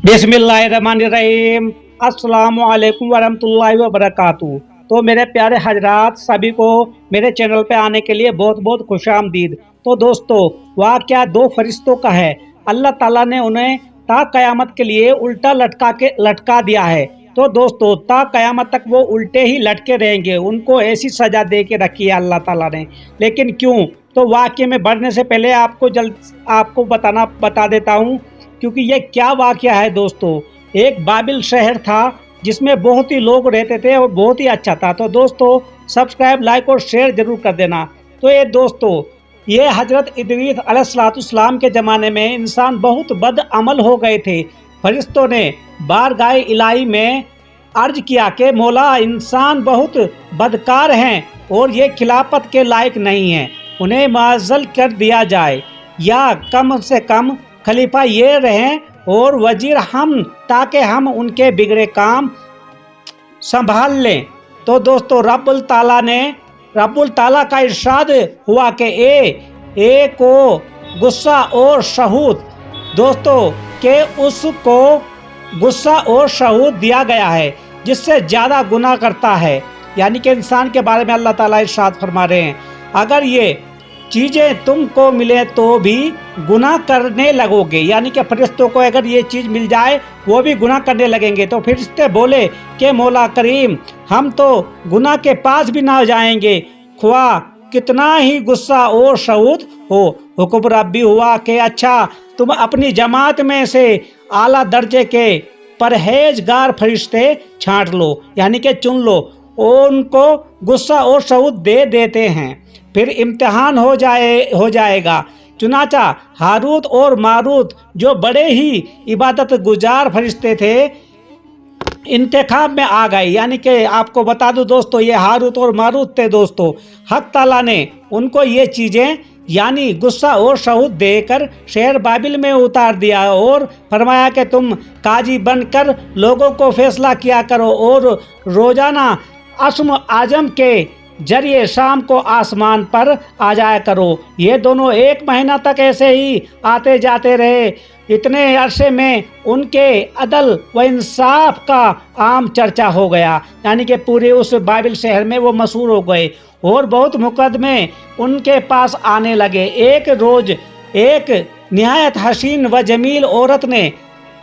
बिस्मिल्लाहिर्रहमानिर्रहीम अस्सलामु अलैकुम वरहमतुल्लाहि वबरकातुहू। तो मेरे प्यारे हजरात, सभी को मेरे चैनल पे आने के लिए बहुत बहुत खुशामदीद। तो दोस्तों, वाक़या दो फरिश्तों का है। अल्लाह ताला ने उन्हें ता क़यामत के लिए उल्टा लटका दिया है। तो दोस्तों, ता क़यामत तक वो उल्टे ही लटके रहेंगे। उनको ऐसी सज़ा दे के रखी है अल्लाह ताला ने। लेकिन क्यों? तो वाक़ये में बढ़ने से पहले आपको बता देता हूँ, क्योंकि ये क्या वाक़या है दोस्तों। एक बाबिल शहर था जिसमें बहुत ही लोग रहते थे और बहुत ही अच्छा था। तो दोस्तों, सब्सक्राइब, लाइक और शेयर जरूर कर देना। तो ये दोस्तों, ये हजरत इदरीस अलैहिस्सलाम के ज़माने में इंसान बहुत बदअमल हो गए थे। फरिश्तों ने बारगाह इलाही में अर्ज किया कि मौला, इंसान बहुत बदकार हैं और ये खिलाफत के लायक नहीं हैं, उन्हें मुअज़्ज़ल कर दिया जाए, या कम से कम खलीफा ये रहें और वजीर हम, ताकि हम उनके बिगड़े काम संभाल लें। तो दोस्तों, रब्बुल ताला का इरशाद हुआ कि ए को गुस्सा और शहूद, दोस्तों के उसको गुस्सा और शहूद दिया गया है जिससे ज़्यादा गुनाह करता है। यानी कि इंसान के बारे में अल्लाह ताला इरशाद फरमा रहे हैं, अगर ये चीज़ें तुमको मिले तो भी गुनाह करने लगोगे। यानी कि फरिश्तों को अगर ये चीज़ मिल जाए वो भी गुनाह करने लगेंगे। तो फरिश्ते बोले कि मौला करीम, हम तो गुनाह के पास भी ना जाएंगे, ख्वाह कितना ही गुस्सा और शहूद हो। हुक्म रब्बी हुआ कि अच्छा, तुम अपनी जमात में से आला दर्जे के परहेजगार फरिश्ते छांट लो, यानी कि चुन लो, उनको गुस्सा और शहूद दे देते हैं, फिर इम्तिहान हो जाएगा। चुनाचा हारूत और मारूत, जो बड़े ही इबादत गुजार फरिश्ते थे, इंतखाब में आ गए। यानी कि आपको बता दूं दोस्तों, ये हारूत और मारूत थे दोस्तों। हक ताला ने उनको ये चीज़ें यानी गुस्सा और शहूद देकर शहर बाबिल में उतार दिया और फरमाया कि तुम काजी बनकर लोगों को फैसला किया करो और रोज़ाना अस्म आजम के जरिए शाम को आसमान पर आ जाया करो। ये दोनों 1 महीना तक ऐसे ही आते जाते रहे। इतने अरसे में उनके अदल व इंसाफ का आम चर्चा हो गया, यानी कि पूरे उस बाबिल शहर में वो मशहूर हो गए और बहुत मुकदमे उनके पास आने लगे। एक रोज़ एक निहायत हसीन व जमील औरत ने,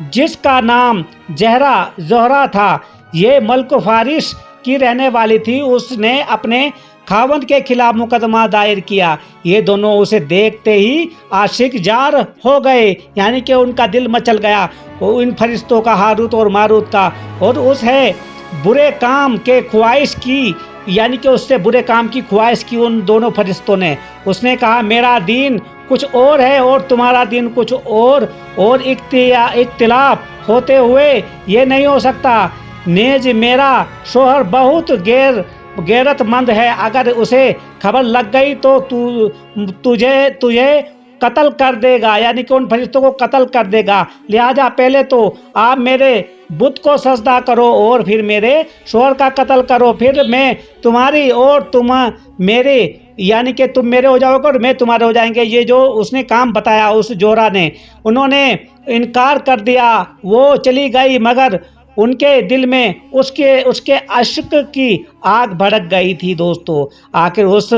जिसका नाम जोहरा था, ये मल्क फारिस की रहने वाली थी, उसने अपने खावंद के खिलाफ मुकदमा दायर किया। ये दोनों उसे देखते ही आशिक जार हो गए, यानी कि उनका दिल मचल गया इन फरिश्तों का, हारूत और मारूत का। और उस है बुरे काम के ख्वाहिश की, यानी कि उससे बुरे काम की ख्वाहिश की उन दोनों फरिश्तों ने। उसने कहा, मेरा दीन कुछ और है और तुम्हारा दीन कुछ और इख्तिलाफ होते हुए ये नहीं हो सकता। नेज मेरा शोहर बहुत गैरतमंद है, अगर उसे खबर लग गई तो तुझे कत्ल कर देगा, यानी कि उन फरिश्तों को कत्ल कर देगा। लिहाजा पहले तो आप मेरे बुत को सजदा करो और फिर मेरे शोहर का कत्ल करो, फिर मैं तुम्हारी और तुम मेरे, यानी कि तुम मेरे हो जाओगे और मैं तुम्हारे हो जाएंगे। ये जो उसने काम बताया उस जोहरा ने, उन्होंने इनकार कर दिया। वो चली गई, मगर उनके दिल में उसके अश्क की आग भड़क गई थी दोस्तों। आखिर उस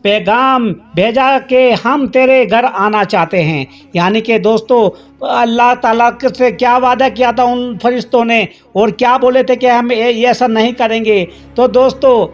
पैगाम भेजा कि हम तेरे घर आना चाहते हैं। यानी कि दोस्तों, अल्लाह ताला से क्या वादा किया था उन फरिश्तों ने और क्या बोले थे कि हम ये ऐसा नहीं करेंगे। तो दोस्तों,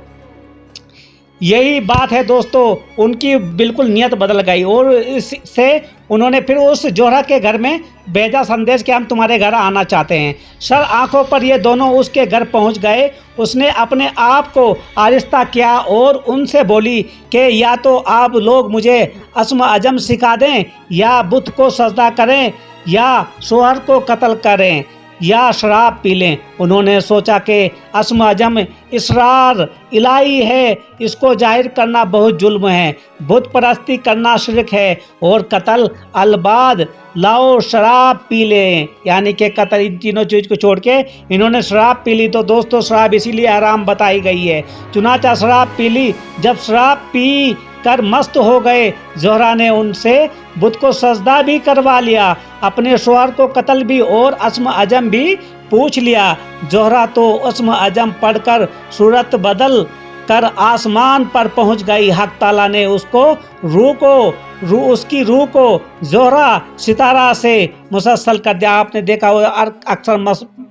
यही बात है दोस्तों, उनकी बिल्कुल नियत बदल गई और इससे उन्होंने फिर उस जोहरा के घर में भेजा संदेश कि हम तुम्हारे घर आना चाहते हैं। सर आंखों पर ये दोनों उसके घर पहुंच गए। उसने अपने आप को आहिस्ता किया और उनसे बोली कि या तो आप लोग मुझे अस्म अजम सिखा दें, या बुत को सजदा करें, या शोहर को कत्ल करें, या शराब पी लें। उन्होंने सोचा कि अस्म अजम इसरार इलाही है, इसको जाहिर करना बहुत जुल्म है, बुत परस्ती करना शिरक है, और कत्ल अलबाद, लाओ शराब पी लें, यानी कि कत्ल, इन तीनों चीज़ को छोड़ के इन्होंने शराब पी ली। तो दोस्तों, शराब इसीलिए हराम बताई गई है। चुनाचा शराब पी ली। जब शराब पी कर मस्त हो गए। ज़ोहरा ने उनसे बुत को सजदा भी करवा लिया, अपने शौहर को कत्ल भी और अस्म अजम भी पूछ लिया। ज़ोहरा तो अस्म अजम पढ़कर सूरत बदल कर आसमान पर पहुंच गई। हक ताला ने उसको उसकी रूह को ज़ोहरा सितारा से मुसलसल कर दिया। आपने देखा हो अक्सर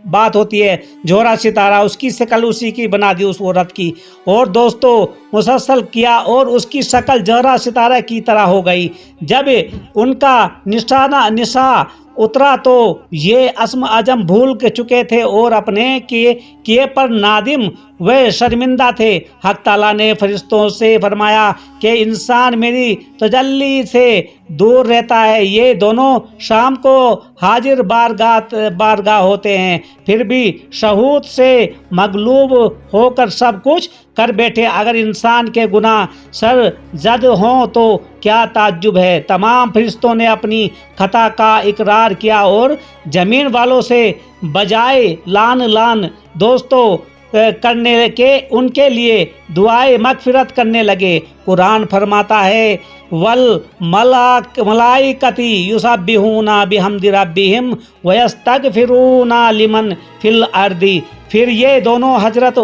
बात होती है ज़ोहरा सितारा, उसकी शक्ल उसी की बना दी उस औरत की, और दोस्तों मुसलसल किया और उसकी शक्ल ज़ोहरा सितारा की तरह हो गई। जब उनका निशा उतरा तो ये अस्म अजम भूल के चुके थे और अपने किए पर नादिम वे शर्मिंदा थे। हक ताला ने फरिश्तों से फरमाया कि इंसान मेरी तजल्ली से दूर रहता है, ये दोनों शाम को हाजिर बारगाह होते हैं, फिर भी शहूद से मगलूब होकर सब कुछ कर बैठे। अगर इंसान के गुनाह सर जद हों तो क्या ताज्जुब है। तमाम फरिश्तों ने अपनी खता का इकरार किया और जमीन वालों से बजाय लान दोस्तों करने के उनके लिए दुआए मगफिरत करने लगे। कुरान फरमाता है वल मलाइकती युसब्बिहूना बिहम्दि रब्बिहिम व यस्तगफिरूना लिमन फिल अर्दी। फिर ये दोनों हजरत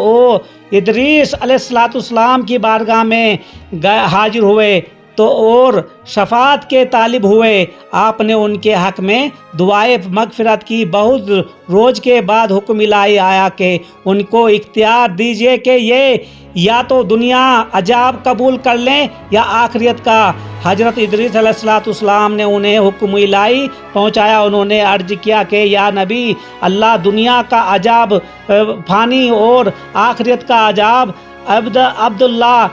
इदरीस अलैहिस्सलाम की बारगाह में हाजिर हुए तो और शफात के तालिब हुए। आपने उनके हक में दुआए मगफिरत की। बहुत रोज़ के बाद हुक्म इलाही आया कि उनको इख्तियार दीजिए कि ये या तो दुनिया अजाब कबूल कर लें या आखिरत का। हजरत इदरीस अलैहिस्सलाम ने उन्हें हुक्म इलाही पहुँचाया। उन्होंने अर्ज किया कि या नबी अल्लाह, दुनिया का अजाब फानी और आखिरत का अजाब अब्दुल्ला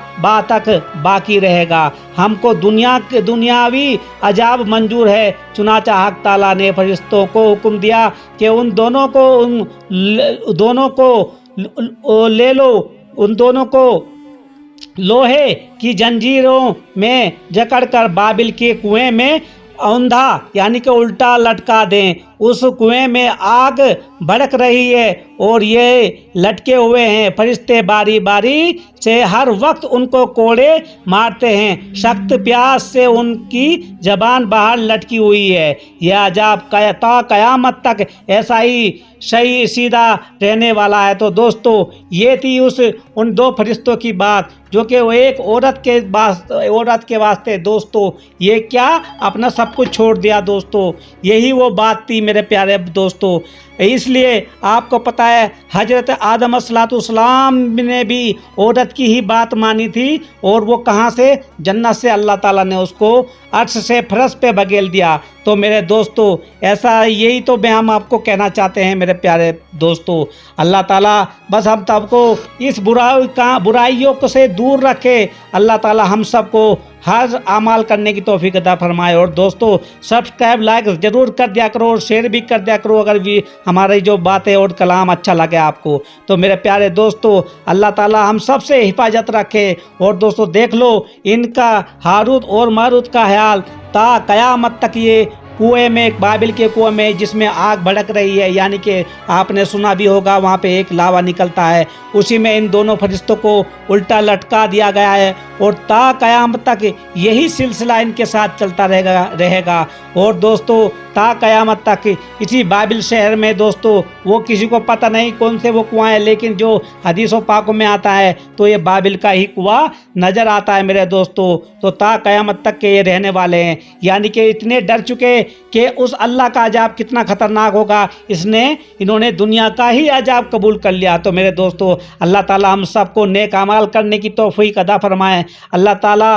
तक बाकी रहेगा। हमको दुनियावी अजाब मंजूर है। चुनाचा हक ताला ने फरिश्तों को हुक्म दिया कि उन दोनों को लोहे की जंजीरों में जकड़कर बाबिल के कुएं में औंधा यानी कि उल्टा लटका दें। उस कुएं में आग भड़क रही है और ये लटके हुए हैं। फरिश्ते बारी बारी से हर वक्त उनको कोड़े मारते हैं। सख्त प्यास से उनकी जबान बाहर लटकी हुई है। यह अजाब क़यामत तक ऐसा ही सही सीधा रहने वाला है। तो दोस्तों ये थी उन दो फरिश्तों की बात जो कि वो एक औरत के वास्ते दोस्तों ये क्या अपना सब कुछ छोड़ दिया। दोस्तों यही वो बात थी मेरे प्यारे दोस्तों। इसलिए आपको पता है हजरत आदम अलैहिस्सलाम ने भी औरत की ही बात मानी थी और वो कहाँ से, जन्नत से अल्लाह ताला ने उसको अर्श से फरश पे बगेल दिया। तो मेरे दोस्तों ऐसा यही तो हम आपको कहना चाहते हैं मेरे प्यारे दोस्तों। अल्लाह ताला बस हम सबको इस बुराइयों को से दूर रखे। अल्लाह ताला हम सबको हर अमाल करने की तौफीक अता फरमाए। और दोस्तों सब्सक्राइब लाइक ज़रूर कर दिया करो और शेयर भी कर दिया करो अगर भी हमारी जो बातें और कलाम अच्छा लगे आपको। तो मेरे प्यारे दोस्तों अल्लाह ताला हम सब से हिफाजत रखे। और दोस्तों देख लो इनका हारूत और मारूत का ख्याल ता क़यामत तक ये कुएं में, बाबिल के कुएं में जिसमें आग भड़क रही है, यानी कि आपने सुना भी होगा वहाँ पे एक लावा निकलता है, उसी में इन दोनों फरिश्तों को उल्टा लटका दिया गया है। और ता क़यामत तक यही सिलसिला इनके साथ चलता रहेगा। और दोस्तों ता क़यामत तक इसी बाबिल शहर में दोस्तों वो किसी को पता नहीं कौन से वो कुआं है, लेकिन जो हदीसों पाकों में आता है तो ये बाबिल का ही कुआं नज़र आता है मेरे दोस्तों। तो ता क़यामत तक के ये रहने वाले हैं, यानी कि इतने डर चुके कि उस अल्लाह का अजाब कितना ख़तरनाक होगा, इन्होंने दुनिया का ही अजाब कबूल कर लिया। तो मेरे दोस्तों अल्लाह ताला हम सबको नेक अमाल करने की तौफीक अता फरमाए। अल्लाह ताला